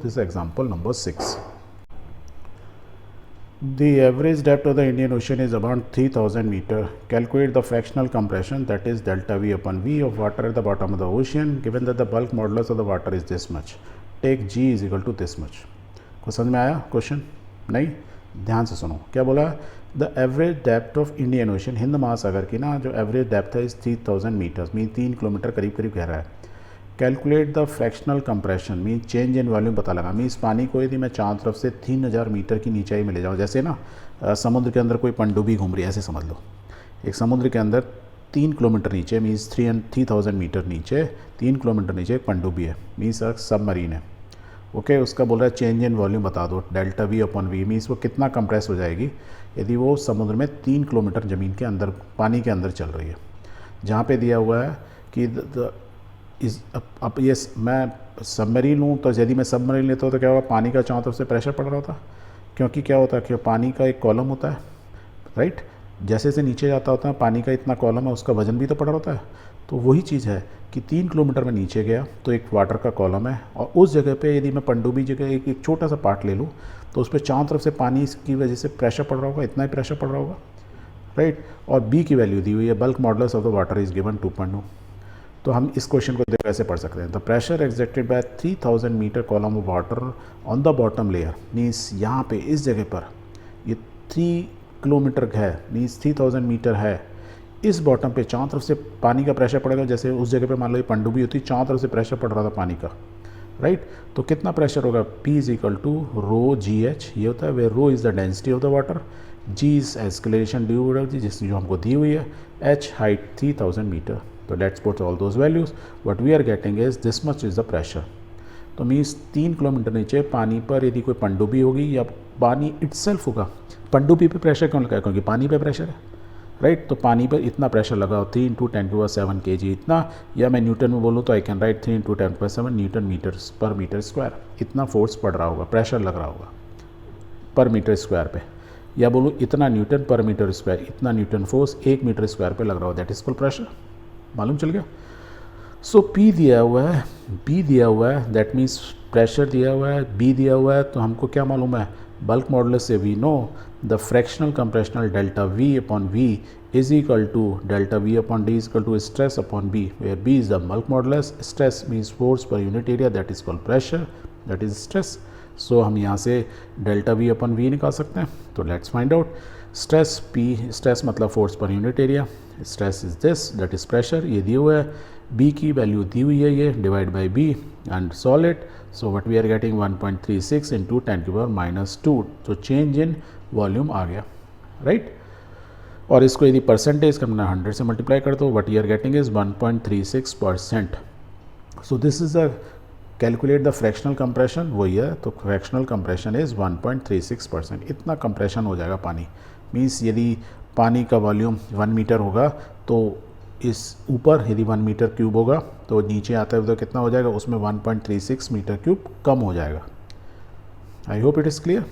This is example number 6. The average depth of the Indian Ocean is about 3000 meter. Calculate the fractional compression, that is delta V upon V of water at the bottom of the ocean, given that the bulk modulus of the water is this much. Take G is equal to this much. को समझ में आया question? नहीं, ध्यान से सुनो क्या बोला. The average depth of Indian ocean, Hind महासागर की ना जो एवरेज डेप्थ है इस 3000 मीटर्स, मीन 3 किलोमीटर करीब करीब गहरा है. Calculate the fractional compression, mean change in volume पता लगा. मीन इस पानी को यदि मैं चारों तरफ से 3000 मीटर की नीचाई में ले जाऊँ, जैसे ना समुद्र के अंदर कोई पनडुब्बी घूम रही है, ऐसे समझ लो. एक समुद्र के अंदर 3 किलोमीटर नीचे, मीन्स 3000 मीटर नीचे, 3 किलोमीटर नीचे एक पनडुब्बी है, मीन्स सबमरीन है. ओके, उसका बोल रहा है चेंज इन वॉल्यूम बता दो, delta v upon v, means वो कितना कंप्रेस हो जाएगी यदि वो समुद्र में 3 किलोमीटर ज़मीन के अंदर पानी के अंदर चल रही है. जहाँ पे दिया हुआ है कि अब ये मैं सबमरीन हूँ, तो यदि मैं सबमरीन लेता हूँ तो क्या होगा, पानी का चारों तरफ से प्रेशर पड़ रहा होता, क्योंकि क्या होता है कि पानी का एक कॉलम होता है, राइट. जैसे जैसे नीचे जाता होता है पानी का इतना कॉलम है, उसका वजन भी तो पड़ रहा होता है. तो वही चीज़ है कि 3 किलोमीटर में नीचे गया तो एक वाटर का कॉलम है, और उस जगह पे यदि मैं पनडुब्बी जगह एक छोटा सा पार्ट ले लूँ तो उस पर चारों तरफ से पानी की वजह से प्रेशर पड़ रहा होगा, इतना ही प्रेशर पड़ रहा होगा, राइट. और बी की वैल्यू दी हुई है, bulk modulus of the water is given 2.2. तो हम इस क्वेश्चन को देखो ऐसे पढ़ सकते हैं. The pressure exerted by 3000 metre column of water on the bottom layer, means यहाँ पे इस जगह पर ये 3 किलोमीटर है, मीन्स 3000 मीटर है. इस बॉटम पे चारों तरफ से पानी का प्रेशर पड़ेगा. जैसे उस जगह पे मान लो ये पनडुब्बी होती, चारों तरफ से प्रेशर पड़ रहा था पानी का, राइट. तो कितना प्रेशर होगा, P is equal to rho G H, ये होता है where rho is the density of the water, G is acceleration due energy जिसकी जो हमको दी हुई है, H हाइट 3000 मीटर. तो let's put all those values. What we are getting is this much is the pressure. तो means 3 kilometre नीचे पानी पर यदि कोई पनडुब्बी होगी या पानी इटसेल्फ होगा, पनडुब्बी पे प्रेशर क्यों लगा है, क्योंकि पानी पे प्रेशर है, राइट. तो पानी पर इतना प्रेशर लगा हो 3 × 10⁻⁷ kg इतना, या मैं न्यूटन में बोलूँ तो I can write 3 × 10⁻⁷ newton metres per metre square. इतना फोर्स पड़ रहा होगा, प्रेशर लग रहा होगा पर मीटर स्क्वायर पे, या बोलूँ इतना न्यूटन पर मीटर स्क्वायर, इतना न्यूटन फोर्स 1 मीटर स्क्वायर पे लग रहा हो, दैट इज कॉल्ड प्रेशर. मालूम चल गया. सो P दिया हुआ है, B दिया हुआ है, दैट मीन्स प्रेशर दिया हुआ है, B दिया हुआ है. तो हमको क्या मालूम है, बल्क मॉडुलस से we know the fractional compressional delta V upon V is equal to delta V upon D is equal to stress upon B, where B is the bulk modulus, stress means force पर unit area, that is called pressure, that is stress. So हम यहाँ से delta V upon V निकाल सकते हैं. तो let's find out. Stress P, stress मतलब force पर unit area, stress is this, that is pressure, ये दिया हुआ है. B की वैल्यू दी हुई है, ये divide by B and solve it. So what we are getting 1.36 × 10⁻². तो चेंज इन वॉल्यूम आ गया, राइट. और इसको यदि परसेंटेज करना 100 से मल्टीप्लाई कर दो, what you are getting is 1.36%. So this is a calculate the fractional compression, वही है. तो फ्रैक्शनल कंप्रेशन इज 1.36%. इतना कंप्रेशन हो जाएगा पानी. मीन्स यदि पानी का वॉल्यूम 1 मीटर होगा तो इस ऊपर यदि 1 मीटर क्यूब होगा तो नीचे आता है तो कितना हो जाएगा, उसमें 1.36 मीटर क्यूब कम हो जाएगा. I hope it is clear.